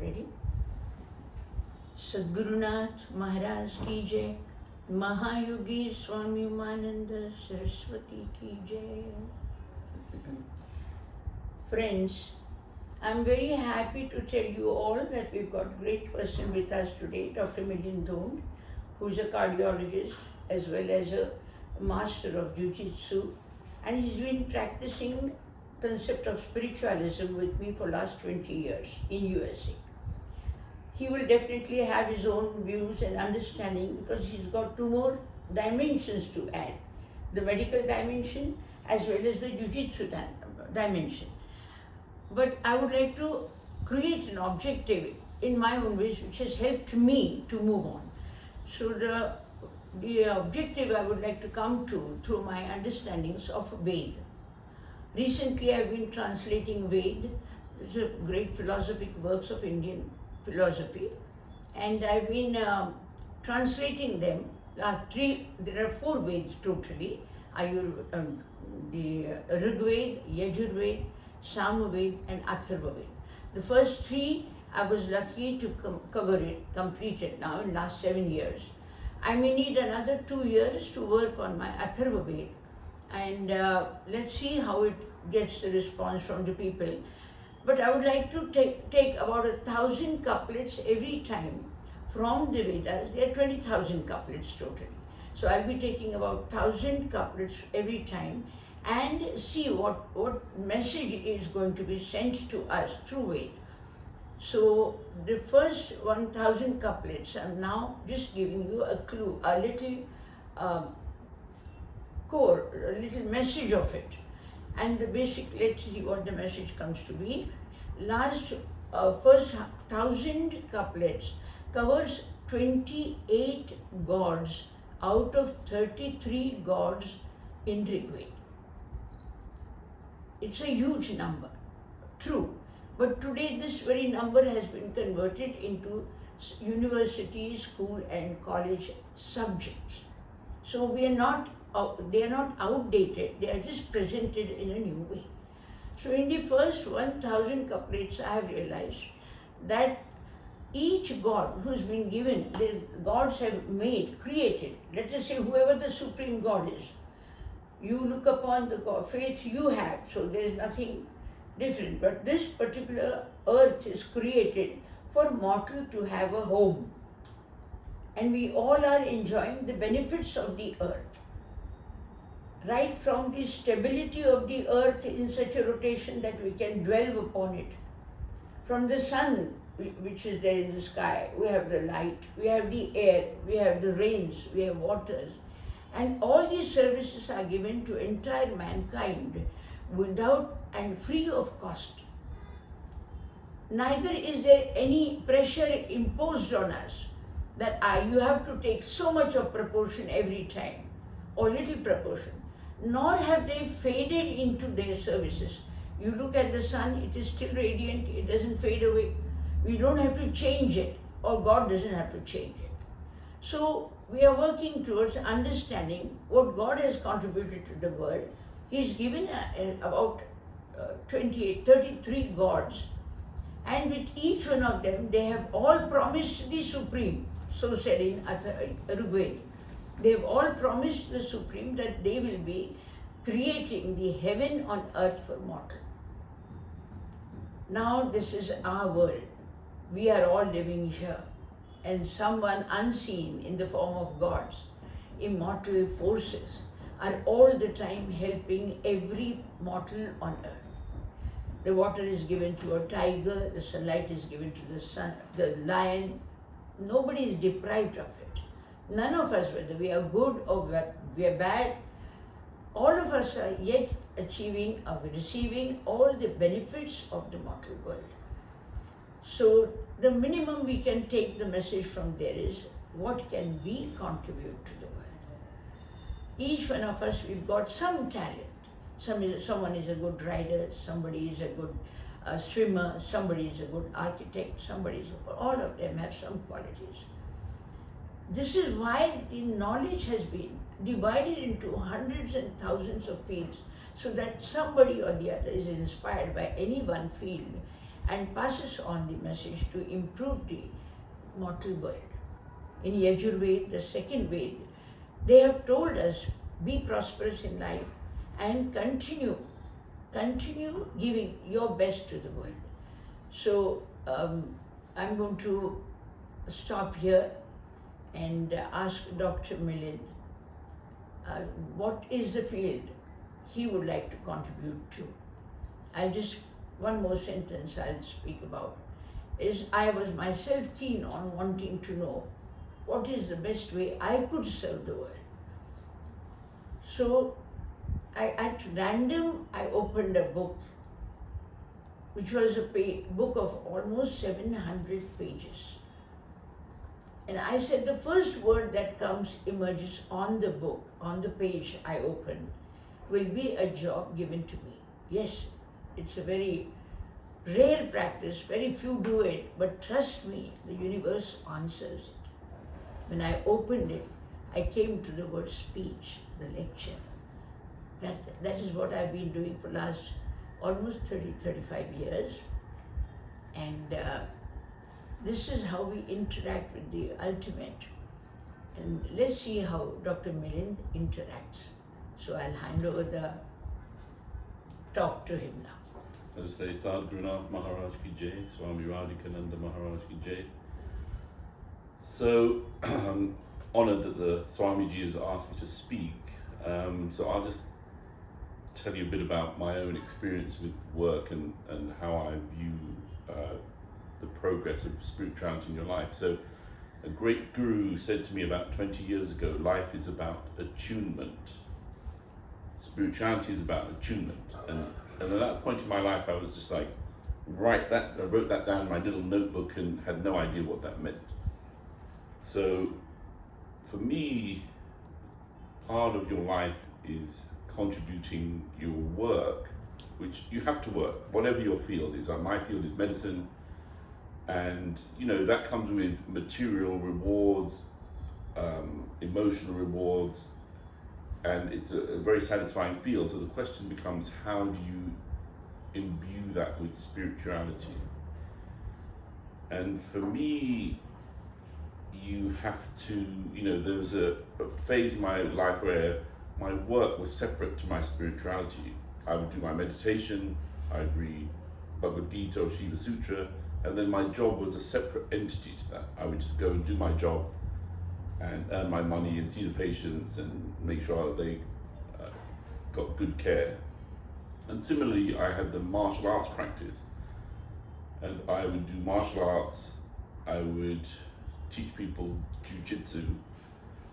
ready? Sadgurunath Maharaj ki jai, Mahayogi Swami Radhikananda Saraswati ki jai. Friends, I'm very happy to tell you all that we've got a great person with us today, Dr.Milind Dhond, who's a cardiologist as well as a master of Jiu-Jitsu, and he's been practicing concept of spiritualism with me for last 20 years in USA. He will definitely have his own views and understanding because he's got two more dimensions to add, the medical dimension as well as the Jiu-Jitsu dimension. But I would like to create an objective in my own ways which has helped me to move on. So the objective I would like to come to through my understandings of Ved. Recently I've been translating Ved, which is a great philosophic works of Indian philosophy, and I've been translating them. There are 4 Veds totally, the Rig Ved, Yajur Ved, Samaved and Atharvaved. The first 3 I was lucky to complete it now in last 7 years. I may need another 2 years to work on my Atharvaved, and let's see how it gets the response from the people. But I would like to take about 1,000 couplets every time from the Vedas. There are 20,000 couplets totally. So I'll be taking about 1,000 couplets every time and see what message is going to be sent to us through Ved. So the first 1,000 couplets, I'm now just giving you a clue, a little core, a little message of it. And the basic, let's see what the message comes to be. First 1,000 couplets covers 28 gods out of 33 gods in Rig Veda. It's a huge number, true. But today this very number has been converted into university, school and college subjects. So they are not outdated, they are just presented in a new way. So in the first 1,000 couplets I have realized that each god who's been given, the gods have created, let us say whoever the supreme god is, you look upon the God, faith you have, so there is nothing different. But this particular earth is created for mortal to have a home. And we all are enjoying the benefits of the earth. Right from the stability of the earth in such a rotation that we can dwell upon it. From the sun, which is there in the sky, we have the light, we have the air, we have the rains, we have waters. And all these services are given to entire mankind without and free of cost. Neither is there any pressure imposed on us that you have to take so much of proportion every time or little proportion. Nor have they faded into their services. You look at the sun, it is still radiant, it doesn't fade away. We don't have to change it, or God doesn't have to change it. So we are working towards understanding what God has contributed to the world. He's given about 33 gods, and with each one of them, they have all promised the Supreme, so said in Rig Veda. They have all promised the Supreme that they will be creating the heaven on earth for mortal. Now this is our world. We are all living here. And someone unseen in the form of gods, immortal forces, are all the time helping every mortal on earth. The water is given to a tiger, the sunlight is given to the sun, the lion. Nobody is deprived of it. None of us, whether we are good or we are bad, all of us are yet achieving or receiving all the benefits of the mortal world. So the minimum we can take the message from there is, what can we contribute to the world? Each one of us, we've got some talent. Someone is a good rider, somebody is a good swimmer, somebody is a good architect, all of them have some qualities. This is why the knowledge has been divided into hundreds and thousands of fields, so that somebody or the other is inspired by any one field and passes on the message to improve the mortal world. In Yajurveda, the second Ved, they have told us, be prosperous in life and continue giving your best to the world. So I'm going to stop here and ask Dr. Milind what is the field he would like to contribute to. One more sentence I'll speak about is I was myself keen on wanting to know what is the best way I could serve the world. So at random, I opened a book, which was a book of almost 700 pages. And I said, the first word that emerges on the book, on the page I opened, will be a job given to me. Yes, it's a very rare practice, very few do it, but trust me, the universe answers it. When I opened it, I came to the word speech, the lecture. That is what I've been doing for last almost 35 years. And this is how we interact with the ultimate. And let's see how Dr. Milind interacts. So I'll hand over the talk to him now. I'll say Sadhgurunath Maharaj ki Jai, Swami Radhikananda Maharaj ki Jai. So I'm honoured that the Swamiji has asked me to speak. So I'll just tell you a bit about my own experience with work and how I view the progress of spirituality in your life. So a great guru said to me about 20 years ago, life is about attunement. Spirituality is about attunement. And at that point in my life, I was just like, I wrote that down in my little notebook and had no idea what that meant. So for me, part of your life is contributing your work, which you have to work, whatever your field is. My field is medicine, and that comes with material rewards, emotional rewards, and it's a very satisfying field. So the question becomes, how do you imbue that with spirituality? And for me, you have to, there was a phase in my life where my work was separate to my spirituality. I would do my meditation, I'd read Bhagavad Gita or Shiva Sutra, and then my job was a separate entity to that. I would just go and do my job and earn my money and see the patients and make sure they got good care. And similarly, I had the martial arts practice, and I would do martial arts, I would teach people jiu-jitsu,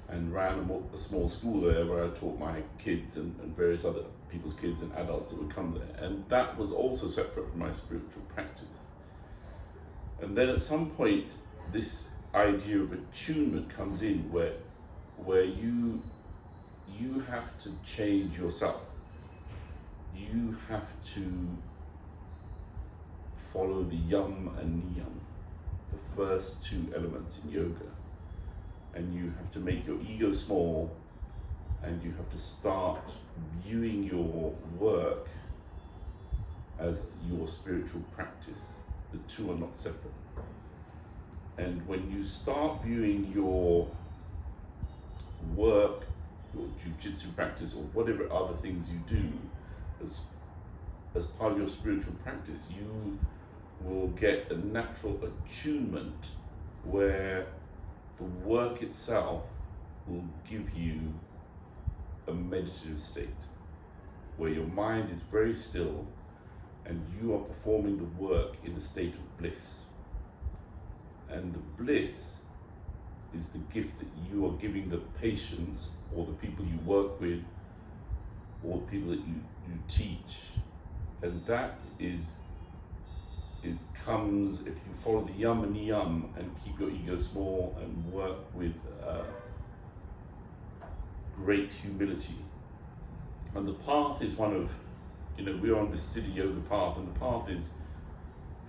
and ran a small school there where I taught my kids and various other people's kids and adults that would come there. And that was also separate from my spiritual practice. And then at some point, this idea of attunement comes in where you have to change yourself. You have to follow the yam and niyam, the first two elements in yoga. And you have to make your ego small, and you have to start viewing your work as your spiritual practice. The two are not separate. And when you start viewing your work, your jiu-jitsu practice, or whatever other things you do as part of your spiritual practice, you will get a natural attunement where the work itself will give you a meditative state where your mind is very still and you are performing the work in a state of bliss. And the bliss is the gift that you are giving the patients or the people you work with or the people that you teach. And that comes if you follow the yam and niyam and keep your ego small and work with great humility. And the path is one of, we're on this Siddha Yoga path, and the path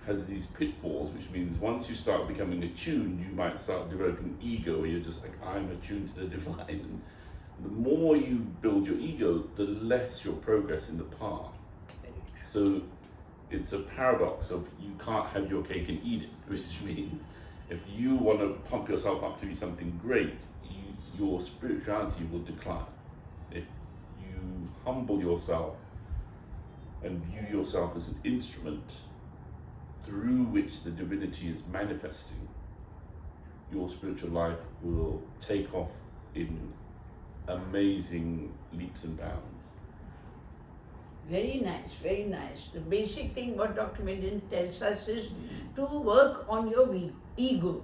has these pitfalls, which means once you start becoming attuned, you might start developing ego, where you're just like, I'm attuned to the divine. And the more you build your ego, the less your progress in the path. So it's a paradox of you can't have your cake and eat it, which means if you want to pump yourself up to be something great, your spirituality will decline. If you humble yourself and view yourself as an instrument through which the divinity is manifesting, your spiritual life will take off in amazing leaps and bounds. Very nice, very nice. The basic thing what Dr. Milind tells us is to work on your ego.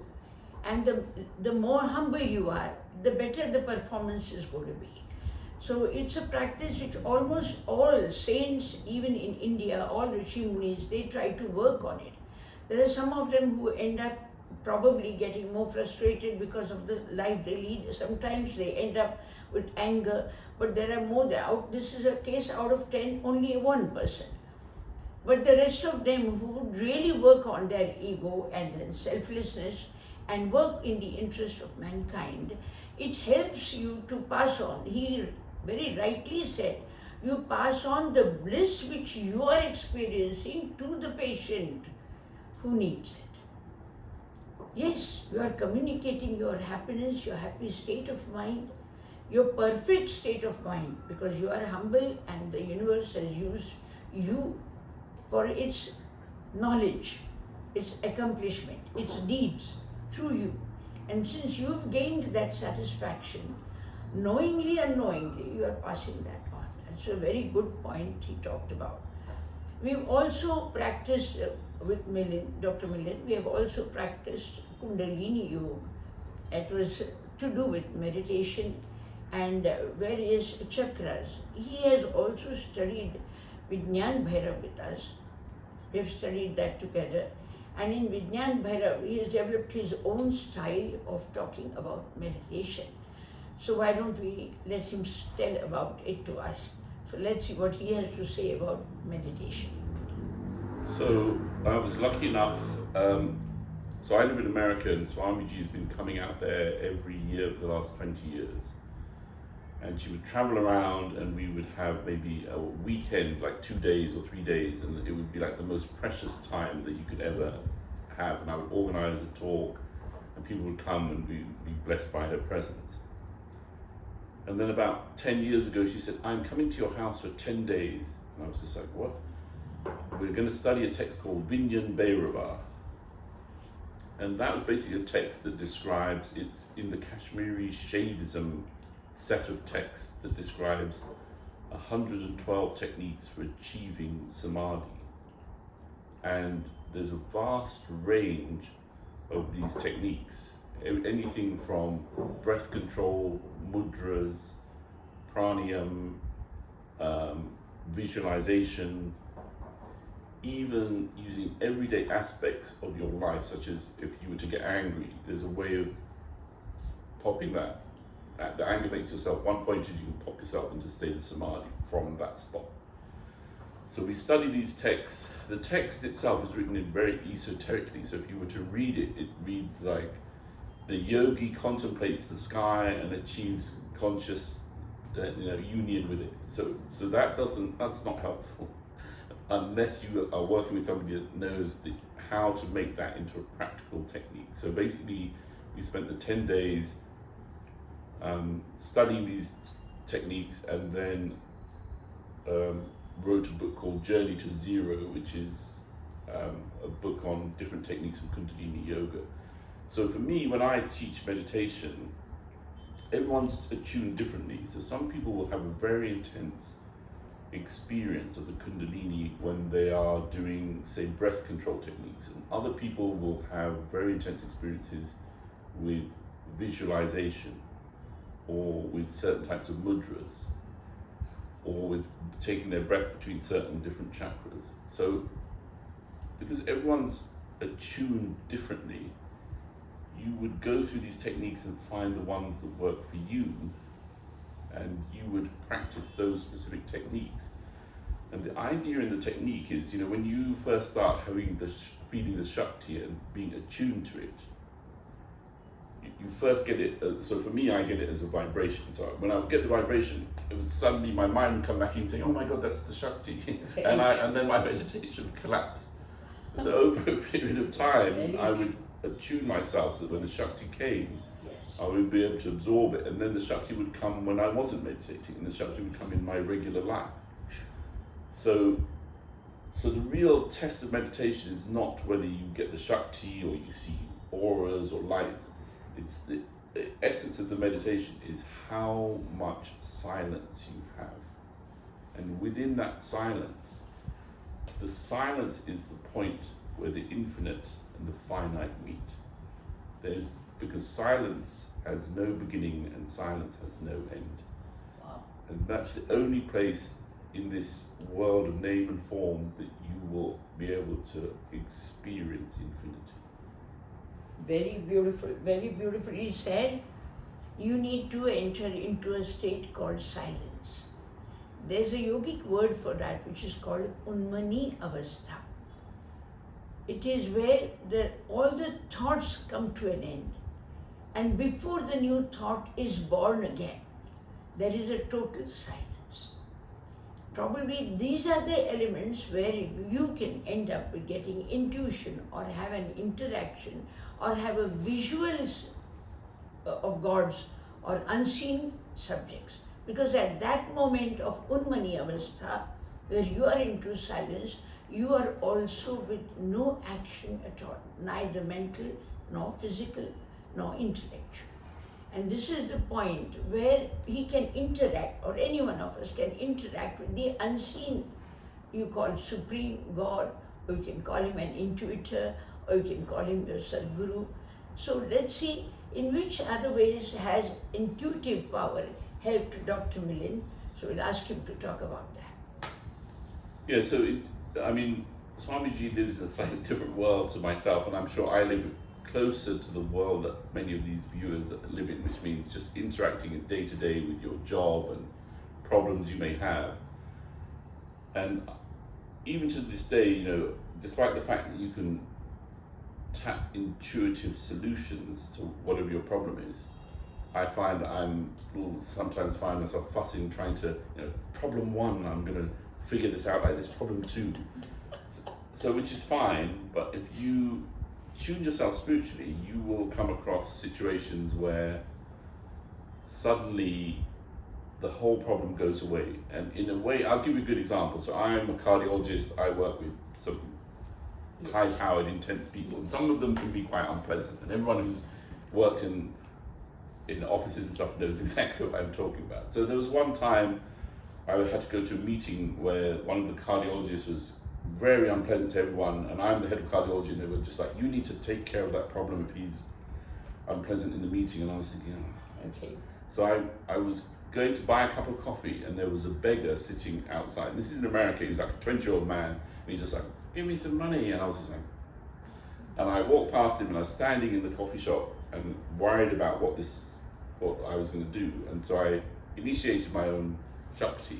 And the more humble you are, the better the performance is going to be. So it's a practice which almost all saints, even in India, all Rishi Munis, they try to work on it. There are some of them who end up probably getting more frustrated because of the life they lead. Sometimes they end up with anger, but there are more out. This is a case out of 10, only one person. But the rest of them who would really work on their ego and then selflessness and work in the interest of mankind, it helps you to pass on. He very rightly said, you pass on the bliss which you are experiencing to the patient who needs it. Yes, you are communicating your happiness, your happy state of mind, your perfect state of mind, because you are humble and the universe has used you for its knowledge, its accomplishment, its deeds through you. And since you've gained that satisfaction, knowingly or unknowingly, you are passing that on. That's a very good point he talked about. We've also practiced with Dr. Milind, we have also practiced Kundalini Yoga. It was to do with meditation and various chakras. He has also studied Vijnan Bhairav with us. We have studied that together. And in Vijnan Bhairav, he has developed his own style of talking about meditation. So why don't we let him tell about it to us? So let's see what he has to say about meditation. So I was lucky enough, so I live in America and Swamiji has been coming out there every year for the last 20 years. And she would travel around and we would have maybe a weekend, like 2 days or 3 days, and it would be like the most precious time that you could ever have. And I would organize a talk and people would come and be blessed by her presence. And then about 10 years ago, she said, I'm coming to your house for 10 days. And I was just like, what? We're going to study a text called Vinyan Bhairava. And that was basically a text that describes, it's in the Kashmiri Shaivism set of texts that describes 112 techniques for achieving samadhi. And there's a vast range of these techniques, anything from breath control, mudras, pranayam, visualization, even using everyday aspects of your life, such as if you were to get angry, there's a way of popping that. The anger makes yourself, one point is you can pop yourself into a state of samadhi from that spot. So we study these texts. The text itself is written in very esoterically, so if you were to read it, it reads like the yogi contemplates the sky and achieves conscious union with it. So that's not helpful unless you are working with somebody that knows how to make that into a practical technique. So basically, we spent the 10 days studying these techniques, and then wrote a book called Journey to Zero, which is a book on different techniques of Kundalini Yoga. So for me, when I teach meditation, everyone's attuned differently. So some people will have a very intense experience of the Kundalini when they are doing, say, breath control techniques, and other people will have very intense experiences with visualization, or with certain types of mudras, or with taking their breath between certain different chakras. So because everyone's attuned differently, you would go through these techniques and find the ones that work for you, and you would practice those specific techniques. And the idea in the technique is, when you first start having feeling the Shakti and being attuned to it, you first get it, so for me, I get it as a vibration. So when I would get the vibration, it would suddenly, my mind would come back in saying, oh my God, that's the Shakti. and then my meditation would collapse. So over a period of time, I would attune myself so that when the Shakti came, I would be able to absorb it. And then the Shakti would come when I wasn't meditating, and the Shakti would come in my regular life. So the real test of meditation is not whether you get the Shakti or you see auras or lights. It's the essence of the meditation is how much silence you have. And within that silence, the silence is the point where the infinite and the finite meet. Because silence has no beginning and silence has no end. Wow. And that's the only place in this world of name and form that you will be able to experience infinity. Very beautifully said. You need to enter into a state called silence. There's a yogic word for that which is called unmani avastha. It is where all the thoughts come to an end, and before the new thought is born again, there is a total silence. Probably these are the elements where you can end up with getting intuition or have an interaction or have a visuals of gods or unseen subjects. Because at that moment of unmani avastha, where you are into silence, you are also with no action at all, neither mental, nor physical, nor intellectual. And this is the point where he can interact, or any one of us can interact with the unseen. You call Supreme God, or you can call him an intuitor, or you can call him your Sadguru. So let's see in which other ways has intuitive power helped Dr. Milind. So we'll ask him to talk about that. Yeah, so Swamiji lives in a slightly different world to myself, and I'm sure I live closer to the world that many of these viewers live in, which means just interacting day to day with your job and problems you may have. And even to this day, despite the fact that you can tap intuitive solutions to whatever your problem is, I find that I'm still sometimes find myself fussing, trying to, problem one, I'm going to figure this out like this, problem two. So which is fine, but if you tune yourself spiritually, you will come across situations where suddenly the whole problem goes away. And in a way, I'll give you a good example. So I'm a cardiologist, I work with some high-powered, intense people, and some of them can be quite unpleasant. And everyone who's worked in offices and stuff knows exactly what I'm talking about. So there was one time I had to go to a meeting where one of the cardiologists was very unpleasant to everyone, and I'm the head of cardiology, and they were just like, you need to take care of that problem if he's unpleasant in the meeting. And I was thinking, Okay. So I was going to buy a cup of coffee, and there was a beggar sitting outside. And this is in America. He was like a 20-year-old man, and he's just like, give me some money. And I was just like, and I walked past him, and I was standing in the coffee shop and worried about what I was going to do. And so I initiated my own Shakti.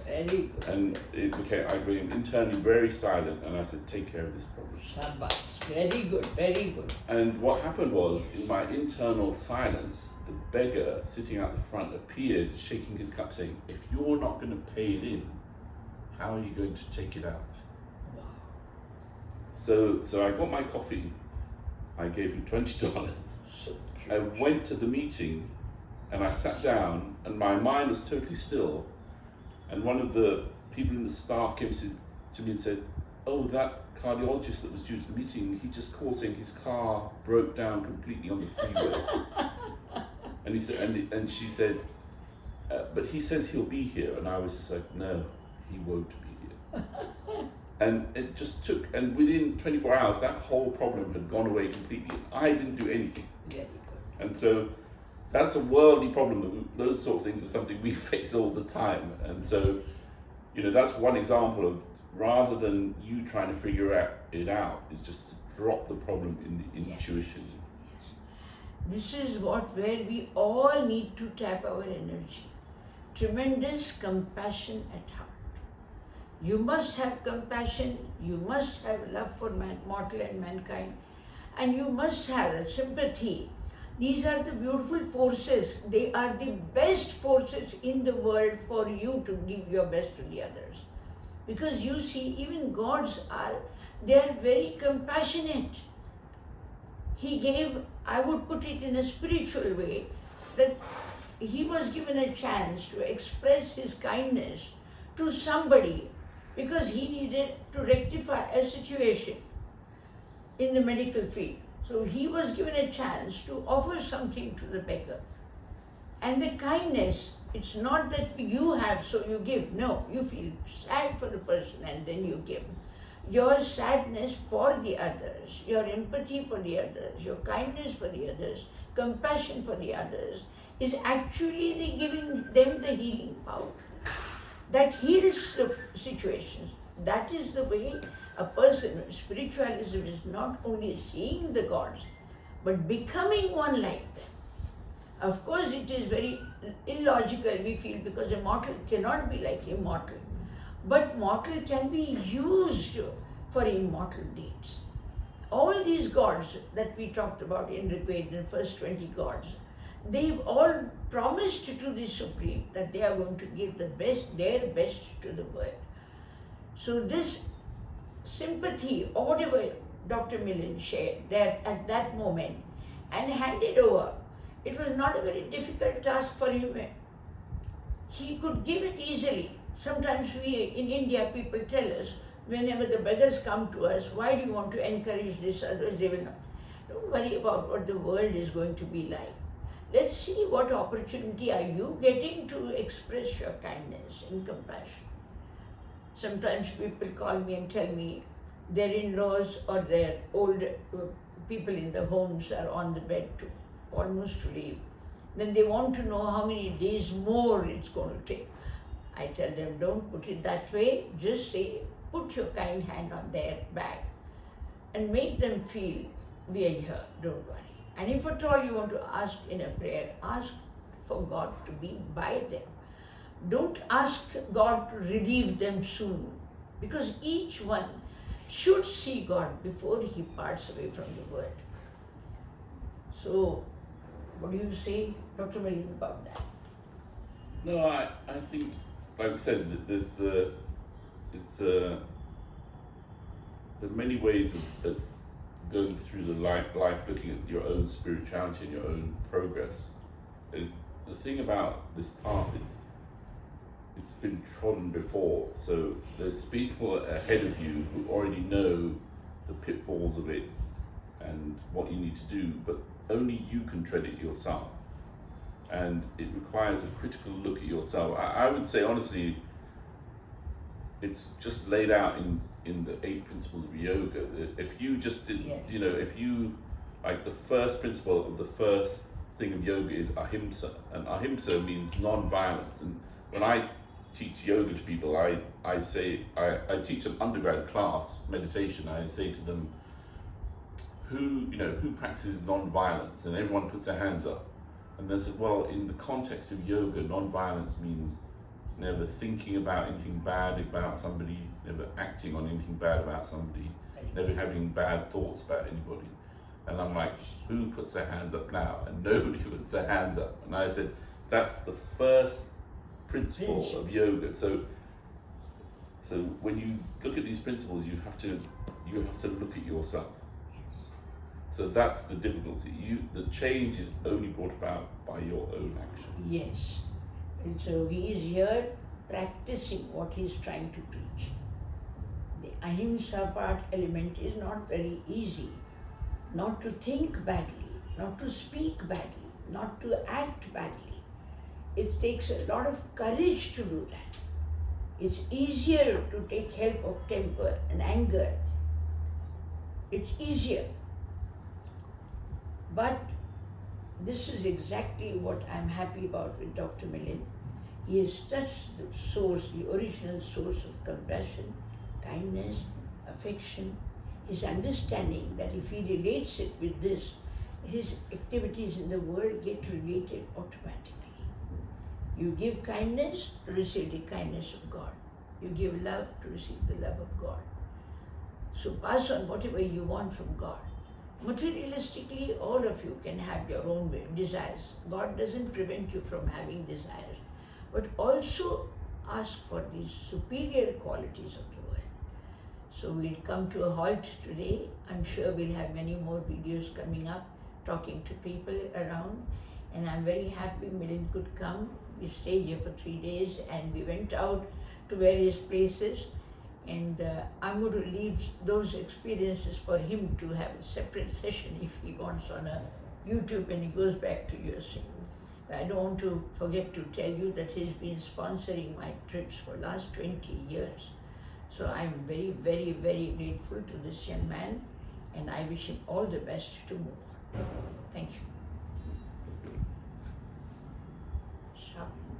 Very good. And I became internally very silent, and I said, take care of this problem. Shabbas. Very good, very good. And what happened was, in my internal silence, the beggar sitting out the front appeared, shaking his cup, saying, if you're not going to pay it in, how are you going to take it out? Wow. So I got my coffee, I gave him $20. So I went to the meeting, and I sat down, and my mind was totally still. And one of the people in the staff came to me and said, oh, that cardiologist that was due to the meeting, he just called saying his car broke down completely on the freeway. And he said, and she said, but he says he'll be here. And I was just like, no, he won't be here. And it just took, and within 24 hours, that whole problem had gone away completely. I didn't do anything. Very good. And so that's a worldly problem. Those sort of things are something we face all the time. And so, that's one example of, rather than you trying to figure it out, is just to drop the problem in the intuition. Yes. This is where we all need to tap our energy. Tremendous compassion at heart. You must have compassion, you must have love for mortal and mankind, and you must have a sympathy These are the beautiful forces. They are the best forces in the world for you to give your best to the others. Because you see, even gods they are very compassionate. He gave, I would put it in a spiritual way, that he was given a chance to express his kindness to somebody because he needed to rectify a situation in the medical field. So he was given a chance to offer something to the beggar. And the kindness, it's not that you have so you give. No, you feel sad for the person and then you give. Your sadness for the others, your empathy for the others, your kindness for the others, compassion for the others is actually the giving them the healing power that heals the situations. That is the way a person, spiritualism is not only seeing the gods, but becoming one like them. Of course, it is very illogical, we feel, because a mortal cannot be like immortal. But mortal can be used for immortal deeds. All these gods that we talked about in Rigveda, the first 20 gods, they've all promised to the Supreme that they are going to give the best, their best to the world. So this sympathy, or whatever Dr. Milind shared there at that moment and handed over, it was not a very difficult task for him. He could give it easily. Sometimes in India, people tell us, whenever the beggars come to us, why do you want to encourage this, otherwise they will not. Don't worry about what the world is going to be like. Let's see what opportunity are you getting to express your kindness and compassion. Sometimes people call me and tell me their in-laws or their old people in the homes are on the bed to almost to leave. Then they want to know how many days more it's going to take. I tell them, don't put it that way. Just say, put your kind hand on their back and make them feel we are here, don't worry. And if at all you want to ask in a prayer, ask for God to be by them. Don't ask God to relieve them soon, because each one should see God before he parts away from the world. So, what do you say, Dr. Milind, about that? No, I think, like I said, there's there are many ways of going through the life, looking at your own spirituality and your own progress. The thing about this path is it's been trodden before, so there's people ahead of you who already know the pitfalls of it and what you need to do, but only you can tread it yourself. And it requires a critical look at yourself. I would say, honestly, it's just laid out in the 8 principles of yoga. If you just did, Yes. if you, like, the first principle of the first thing of yoga is ahimsa, and ahimsa means non-violence. And when I teach yoga to people, I say, I teach an undergrad class meditation. I say to them, who practices non-violence? And everyone puts their hands up. And they said, well, in the context of yoga, non-violence means never thinking about anything bad about somebody, never acting on anything bad about somebody, never having bad thoughts about anybody. And I'm like, who puts their hands up now? And nobody puts their hands up. And I said, that's the first principle of yoga. So when you look at these principles, you have to look at yourself. So that's the difficulty. The change is only brought about by your own action. Yes. And so he is here practicing what he is trying to preach. The ahimsa part element is not very easy. Not to think badly, not to speak badly, not to act badly. It takes a lot of courage to do that. It's easier to take help of temper and anger. It's easier. But this is exactly what I'm happy about with Dr. Milind. He has touched the source, the original source of compassion, kindness, affection, his understanding that if he relates it with this, his activities in the world get related automatically. You give kindness to receive the kindness of God. You give love to receive the love of God. So pass on whatever you want from God. Materialistically, all of you can have your own desires. God doesn't prevent you from having desires, but also ask for these superior qualities of the world. So we'll come to a halt today. I'm sure we'll have many more videos coming up, talking to people around. And I'm very happy Milind could come. We stayed here for 3 days and we went out to various places. And I'm going to leave those experiences for him to have a separate session if he wants on a YouTube when he goes back to USA. I don't want to forget to tell you that he's been sponsoring my trips for the last 20 years. So I'm very, very, very grateful to this young man, and I wish him all the best to move on. Thank you.